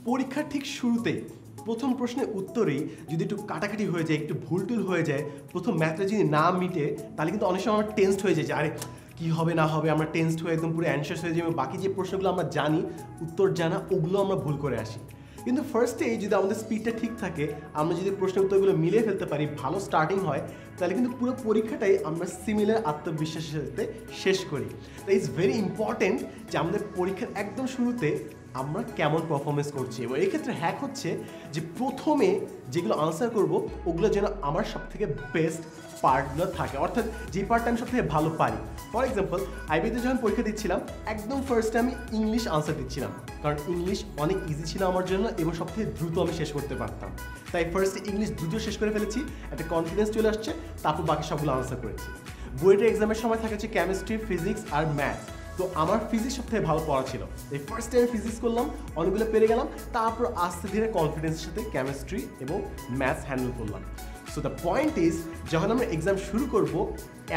পরীক্ষার ঠিক শুরুতেই প্রথম প্রশ্নের উত্তরেই যদি একটু কাটাকাটি হয়ে যায়, একটু ভুলটুল হয়ে যায়, প্রথম ম্যাথটা যদি না মিটে, তাহলে কিন্তু অনেক সময় আমরা টেন্সড হয়ে যাই যে আরে কী হবে না হবে, আমরা টেন্সড হয়ে একদম পুরো অ্যানশাস হয়ে যাই এবং বাকি যে প্রশ্নগুলো আমরা জানি উত্তর জানা ওগুলো আমরা ভুল করে আসি। কিন্তু ফার্স্টেই যদি আমাদের স্পিডটা ঠিক থাকে, আমরা যদি প্রশ্নের উত্তরগুলো মিলিয়ে ফেলতে পারি, ভালো স্টার্টিং হয়, তাহলে কিন্তু পুরো পরীক্ষাটাই আমরা সিমিলার আত্মবিশ্বাসের সাথে শেষ করি। তো ইটস ভেরি ইম্পর্টেন্ট যে আমাদের পরীক্ষার একদম শুরুতে আমরা কেমন পারফরমেন্স করছি, এবং এই ক্ষেত্রে হ্যাক হচ্ছে যে প্রথমে যেগুলো আনসার করব ওগুলো যেন আমার সবথেকে বেস্ট পার্টগুলো থাকে, অর্থাৎ যে পার্টটা আমি সবথেকে ভালো পারি। ফর এক্সাম্পল, আইবিতে যখন পরীক্ষা দিচ্ছিলাম একদম ফার্স্টে আমি ইংলিশ আনসার দিচ্ছিলাম, কারণ ইংলিশ অনেক ইজি ছিল আমার জন্য এবং সবথেকে দ্রুত আমি শেষ করতে পারতাম। তাই ফার্স্টে ইংলিশ দ্রুত শেষ করে ফেলেছি, একটা কনফিডেন্স চলে আসছে, তারপর বাকি সবগুলো আনসার করেছি। বুয়েটের এক্সামের সময় থাকে হচ্ছে কেমিস্ট্রি, ফিজিক্স আর ম্যাথ। তো আমার ফিজিক্স সবথেকে ভালো পড়া ছিল, এই ফার্স্ট টাইম ফিজিক্স করলাম, অনেকগুলো পেরে গেলাম, তারপর আস্তে ধীরে কনফিডেন্সের সাথে কেমিস্ট্রি এবং ম্যাথস হ্যান্ডেল করলাম। সো দ্য পয়েন্ট ইজ, যখন আমরা এক্সাম শুরু করব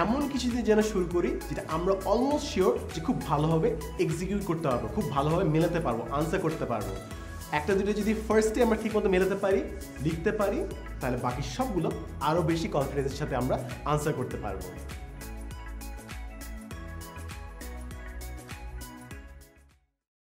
এমন কিছু দিয়ে যেন শুরু করি যেটা আমরা অলমোস্ট শিওর যে খুব ভালোভাবে এক্সিকিউট করতে পারবো, খুব ভালোভাবে মেলাতে পারবো, আনসার করতে পারবো। একটা দুটো যদি ফার্স্টে আমরা ঠিকমতো মেলাতে পারি, লিখতে পারি, তাহলে বাকি সবগুলো আরও বেশি কনফিডেন্সের সাথে আমরা আনসার করতে পারবো।